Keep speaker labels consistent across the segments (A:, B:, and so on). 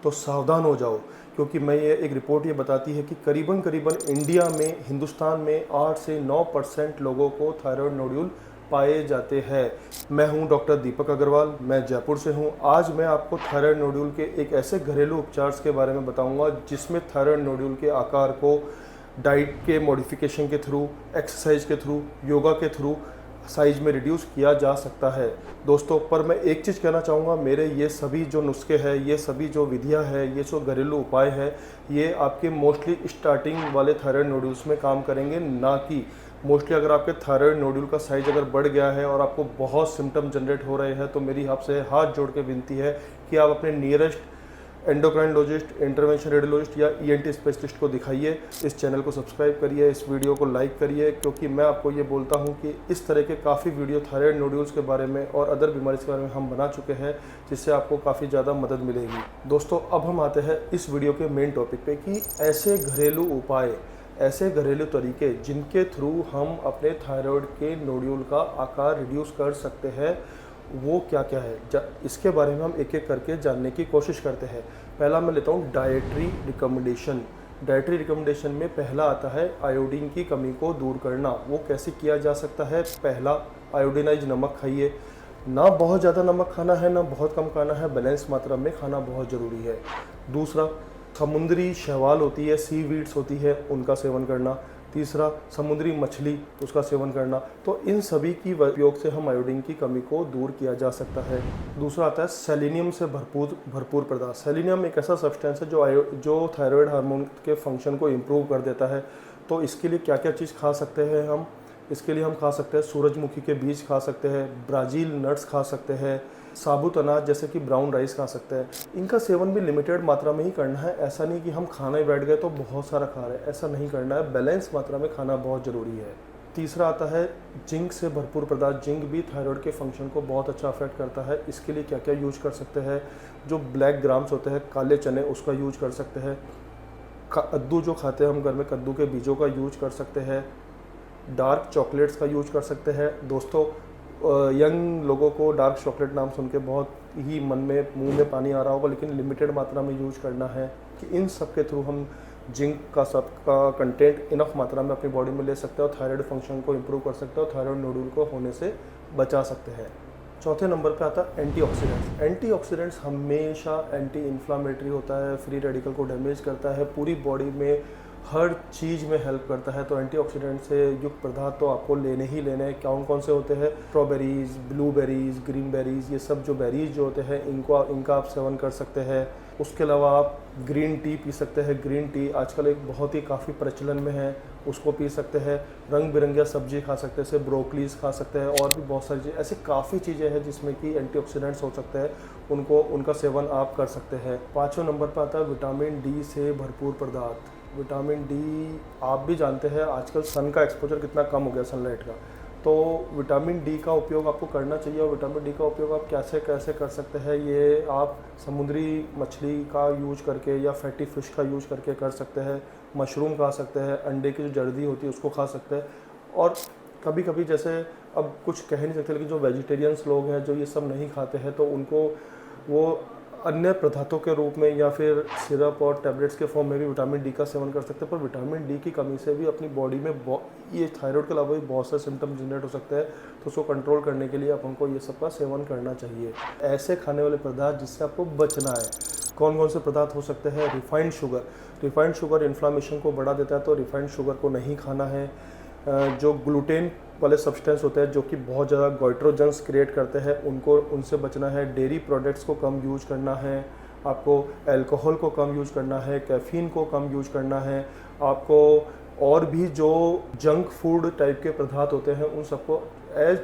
A: तो सावधान हो जाओ, क्योंकि मैं ये एक रिपोर्ट ये बताती है कि करीबन करीबन इंडिया में, हिंदुस्तान में 8 से 9% लोगों को थायराइड नोड्यूल पाए जाते हैं। मैं हूं डॉक्टर दीपक अग्रवाल, मैं जयपुर से हूं। आज मैं आपको थायराइड नोड्यूल के एक ऐसे घरेलू उपचार के बारे में बताऊंगा जिसमें थायराइड नोड्यूल के आकार को डाइट के मॉडिफिकेशन के थ्रू, एक्सरसाइज के थ्रू, योगा के थ्रू साइज में रिड्यूस किया जा सकता है। दोस्तों, पर मैं एक चीज़ कहना चाहूँगा, मेरे ये सभी जो नुस्खे हैं, ये सभी जो विधियाँ हैं, ये जो घरेलू उपाय है, ये आपके मोस्टली स्टार्टिंग वाले थायराइड नोड्यूल्स में काम करेंगे, ना कि मोस्टली अगर आपके थायराइड नोड्यूल का साइज अगर बढ़ गया है और आपको बहुत सिम्टम जनरेट हो रहे हैं, तो मेरी आपसे हाथ जोड़ के विनती है कि आप अपने नियरेस्ट एंडोक्राइनोलॉजिस्ट, इंटरवेंशन रेडियोलॉजिस्ट या ईएनटी स्पेशलिस्ट को दिखाइए। इस चैनल को सब्सक्राइब करिए, इस वीडियो को लाइक करिए, क्योंकि मैं आपको ये बोलता हूँ कि इस तरह के काफ़ी वीडियो थायराइड नोड्यूल्स के बारे में और अदर बीमारी के बारे में हम बना चुके हैं, जिससे आपको काफ़ी ज़्यादा मदद मिलेगी। दोस्तों, अब हम आते हैं इस वीडियो के मेन टॉपिक पे कि ऐसे घरेलू उपाय, ऐसे घरेलू तरीके जिनके थ्रू हम अपने थायराइड के नोड्यूल का आकार रिड्यूस कर सकते हैं, वो क्या क्या है, इसके बारे में हम एक एक करके जानने की कोशिश करते हैं। पहला मैं लेता हूँ डाइटरी रिकमेंडेशन। डाइटरी रिकमेंडेशन में पहला आता है आयोडीन की कमी को दूर करना। वो कैसे किया जा सकता है? पहला, आयोडीनाइज नमक खाइए। ना बहुत ज़्यादा नमक खाना है, ना बहुत कम खाना है, बैलेंस मात्रा में खाना बहुत ज़रूरी है। दूसरा, समुद्री शैवाल होती है, सी वीड्स होती है, उनका सेवन करना। तीसरा, समुद्री मछली, उसका सेवन करना। तो इन सभी की उपयोग से हम आयोडीन की कमी को दूर किया जा सकता है। दूसरा आता है सेलेनियम से भरपूर पदार्थ। सेलेनियम एक ऐसा सब्सटेंस है जो थायराइड हार्मोन के फंक्शन को इम्प्रूव कर देता है। तो इसके लिए क्या क्या चीज़ खा सकते हैं हम? इसके लिए हम खा सकते हैं सूरजमुखी के बीज खा सकते हैं, ब्राज़ील नट्स खा सकते हैं, साबुत अनाज जैसे कि ब्राउन राइस खा सकते हैं। इनका सेवन भी लिमिटेड मात्रा में ही करना है। ऐसा नहीं कि हम खाना ही बैठ गए तो बहुत सारा खा रहे हैं, ऐसा नहीं करना है। बैलेंस मात्रा में खाना बहुत ज़रूरी है। तीसरा आता है जिंक से भरपूर पदार्थ। जिंक भी थायराइड के फंक्शन को बहुत अच्छा अफेक्ट करता है। इसके लिए क्या क्या यूज कर सकते हैं? जो ब्लैक ग्राम्स होते हैं, काले चने, उसका यूज कर सकते हैं। कद्दू जो खाते हैं हम घर में, कद्दू के बीजों का यूज कर सकते हैं। डार्क चॉकलेट्स का यूज कर सकते हैं। दोस्तों, यंग लोगों को डार्क चॉकलेट नाम सुन के बहुत ही मुंह में पानी आ रहा होगा, लेकिन लिमिटेड मात्रा में यूज करना है कि इन सब के थ्रू हम जिंक का कंटेंट इनफ मात्रा में अपनी बॉडी में ले सकते हैं और थायराइड फंक्शन को इम्प्रूव कर सकते हैं और थायराइड नोड्यूल को होने से बचा सकते हैं। चौथे नंबर पे आता है एंटीऑक्सीडेंट्स। एंटीऑक्सीडेंट्स हमेशा एंटी इन्फ्लामेटरी होता है, फ्री रेडिकल को डैमेज करता है, पूरी बॉडी में हर चीज़ में हेल्प करता है। तो एंटीऑक्सीडेंट से युक्त पदार्थ तो आपको लेने ही लेने हैं। कौन से होते हैं? स्ट्रॉबेरीज़, ब्लूबेरीज़, ग्रीन बेरीज़, ये सब जो बेरीज़ जो होते हैं, इनका आप सेवन कर सकते हैं। उसके अलावा आप ग्रीन टी पी सकते हैं। ग्रीन टी आजकल एक बहुत ही काफ़ी प्रचलन में है, उसको पी सकते हैं। रंग बिरंगी सब्जी खा सकते हैं, जैसे ब्रोकलीज खा सकते हैं, और भी बहुत सारी चीज़ें, ऐसी काफ़ी चीज़ें हैं जिसमें कि एंटीऑक्सीडेंट्स हो सकते हैं, उनका सेवन आप कर सकते हैं। पाँचवें नंबर पर आता है विटामिन डी से भरपूर पदार्थ। विटामिन डी आप भी जानते हैं, आजकल सन का एक्सपोजर कितना कम हो गया, सनलाइट का। तो विटामिन डी का उपयोग आपको करना चाहिए। और विटामिन डी का उपयोग आप कैसे कैसे कर सकते हैं? ये आप समुद्री मछली का यूज करके या फैटी फिश का यूज करके कर सकते हैं। मशरूम खा सकते हैं, अंडे की जो जर्दी होती है उसको खा सकते हैं। और कभी कभी, जैसे अब कुछ कह नहीं सकते, लेकिन जो वेजिटेरियंस लोग हैं जो ये सब नहीं खाते हैं, तो उनको वो अन्य पदार्थों के रूप में या फिर सिरप और टैबलेट्स के फॉर्म में भी विटामिन डी का सेवन कर सकते हैं। पर विटामिन डी की कमी से भी अपनी बॉडी में ये थायराइड के अलावा भी बहुत सारे सिम्टम जनरेट हो सकते हैं। तो उसको कंट्रोल करने के लिए अपन ये सब का सेवन करना चाहिए। ऐसे खाने वाले पदार्थ जिससे आपको बचना है, कौन से पदार्थ हो सकते हैं? Refined sugar. Refined sugar inflammation को बढ़ा देता है, तो रिफाइंड शुगर को नहीं खाना है। जो ग्लूटेन वाले सब्सटेंस होते हैं जो कि बहुत ज़्यादा गोइट्रोजन्स क्रिएट करते हैं, उनसे बचना है। डेयरी प्रोडक्ट्स को कम यूज करना है। आपको अल्कोहल को कम यूज करना है, कैफीन को कम यूज करना है। आपको और भी जो जंक फूड टाइप के पदार्थ होते हैं, उन सबको एज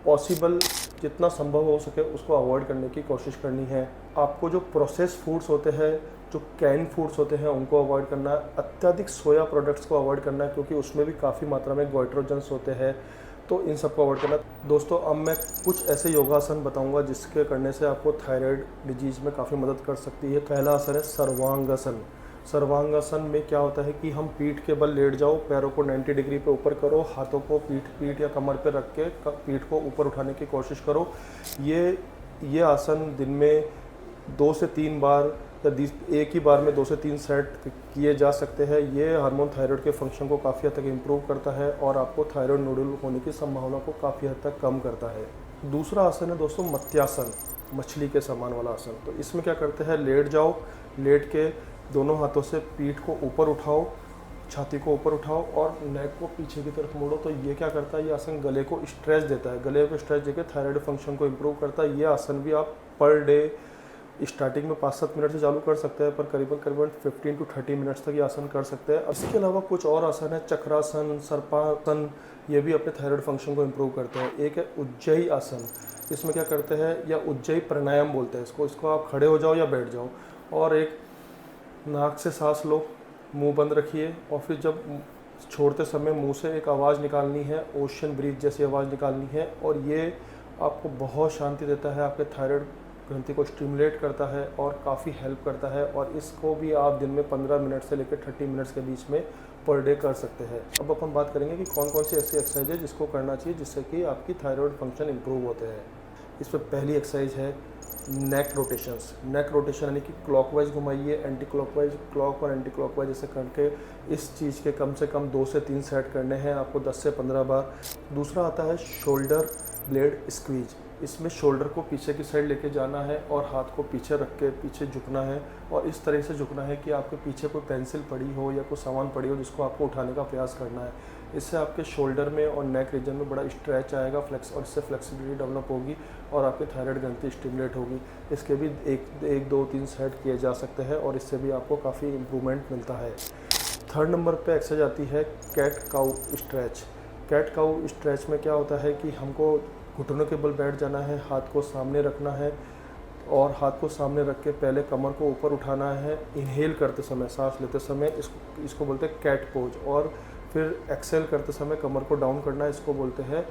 A: पॉसिबल जितना संभव हो सके उसको अवॉइड करने की कोशिश करनी है। आपको जो प्रोसेस फूड्स होते हैं, जो कैन फूड्स होते हैं, उनको अवॉइड करना है। अत्यधिक सोया प्रोडक्ट्स को अवॉइड करना है, क्योंकि उसमें भी काफ़ी मात्रा में गोइट्रोजन्स होते हैं। तो इन सबको अवॉइड करना। दोस्तों, अब मैं कुछ ऐसे योगासन बताऊंगा जिसके करने से आपको थायराइड डिजीज़ में काफ़ी मदद कर सकती है। पहला आसन है सर्वांगासन। सर्वांगासन में क्या होता है कि हम पीठ के बल लेट जाओ, पैरों को 90 डिग्री पे ऊपर करो, हाथों को पीठ या कमर पे रख के पीठ को ऊपर उठाने की कोशिश करो। ये आसन दिन में 2 से 3 बार या एक ही बार में 2 से 3 सेट किए जा सकते हैं। ये हार्मोन थायराइड के फंक्शन को काफ़ी हद तक इम्प्रूव करता है और आपको थायराइड नोडुल होने की संभावना को काफ़ी हद तक कम करता है। दूसरा आसन है दोस्तों मत्स्यासन, मछली के समान वाला आसन। तो इसमें क्या करते हैं, लेट जाओ, लेट के दोनों हाथों से पीठ को ऊपर उठाओ, छाती को ऊपर उठाओ और नेक को पीछे की तरफ मोड़ो। तो ये क्या करता है, ये आसन गले को स्ट्रेच देता है, गले को स्ट्रेच देकर थायराइड फंक्शन को इम्प्रूव करता है। ये आसन भी आप पर डे स्टार्टिंग में 5-7 मिनट से चालू कर सकते हैं, पर करीबन 15 to 30 मिनट्स तक ये आसन कर सकते हैं। इसके अलावा कुछ और आसन है, चक्रासन, सर्पासन, ये भी अपने थायराइड फंक्शन को इम्प्रूव करते हैं। एक है उज्जयी आसन, इसमें क्या करते हैं, या उज्जयी प्राणायाम बोलते हैं इसको आप खड़े हो जाओ या बैठ जाओ और एक नाक से सांस लो, मुंह बंद रखिए और फिर जब छोड़ते समय मुंह से एक आवाज़ निकालनी है, ओशन ब्रीथ जैसी आवाज़ निकालनी है और ये आपको बहुत शांति देता है, आपके थायराइड ग्रंथि को स्टिमुलेट करता है और काफ़ी हेल्प करता है। और इसको भी आप दिन में 15 मिनट से लेकर 30 मिनट्स के बीच में पर डे कर सकते हैं। अब अपन बात करेंगे कि कौन कौन सी ऐसी एक्सरसाइज है जिसको करना चाहिए जिससे कि आपकी थायराइड फंक्शन इंप्रूव होते हैं। इसमें पहली एक्सरसाइज है नेक रोटेशंस। नेक रोटेशन यानी कि क्लॉकवाइज घुमाइए, एंटी क्लॉकवाइज, क्लॉक और एंटी क्लॉकवाइज ऐसे करके इस चीज़ के कम से कम 2 से 3 सेट करने हैं आपको 10 से 15 बार। दूसरा आता है शोल्डर ब्लेड स्क्वीज। इसमें शोल्डर को पीछे की साइड लेके जाना है और हाथ को पीछे रख के पीछे झुकना है और इस तरह से झुकना है कि आपके पीछे कोई पेंसिल पड़ी हो या कोई सामान पड़ी हो जिसको आपको उठाने का प्रयास करना है। इससे आपके शोल्डर में और नेक रीजन में बड़ा स्ट्रेच आएगा, फ्लेक्स, और इससे फ्लेक्सिबिलिटी डेवलप होगी और आपकी थायराइड ग्रंथि स्टिमुलेट होगी। इसके भी एक 2-3 सेट किए जा सकते हैं और इससे भी आपको काफ़ी इम्प्रूवमेंट मिलता है। थर्ड नंबर पे एक्सरसाइज आती है cat cow stretch. Cat cow stretch में क्या होता है कि हमको घुटनों के बल बैठ जाना है, हाथ को सामने रखना है और हाथ को सामने रख के पहले कमर को ऊपर उठाना है इनहेल करते समय, सांस लेते समय, इसको बोलते हैं कैट पोज, और फिर एक्सेल करते समय कमर को डाउन करना है, इसको बोलते हैं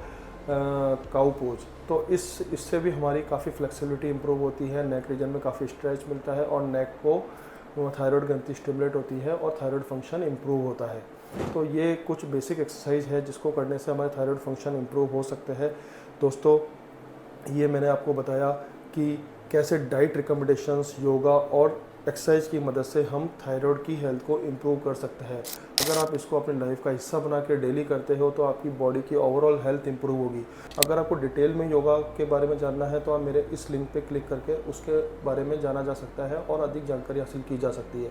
A: काउ पोज। तो इससे भी हमारी काफ़ी फ्लेक्सिबिलिटी इंप्रूव होती है, नेक रीजन में काफ़ी स्ट्रेच मिलता है और नेक को थायराइड ग्रंथि स्टिमुलेट होती है और थायराइड फंक्शन इंप्रूव होता है। तो ये कुछ बेसिक एक्सरसाइज है जिसको करने से हमारे थायराइड फंक्शन इंप्रूव हो सकते हैं। दोस्तों, ये मैंने आपको बताया कि कैसे डाइट रिकमेंडेशंस, योगा और एक्सरसाइज की मदद से हम थायराइड की हेल्थ को इम्प्रूव कर सकते हैं। अगर आप इसको अपनी लाइफ का हिस्सा बना के डेली करते हो तो आपकी बॉडी की ओवरऑल हेल्थ इंप्रूव होगी। अगर आपको डिटेल में योगा के बारे में जानना है तो आप मेरे इस लिंक पे क्लिक करके उसके बारे में जाना जा सकता है और अधिक जानकारी हासिल की जा सकती है।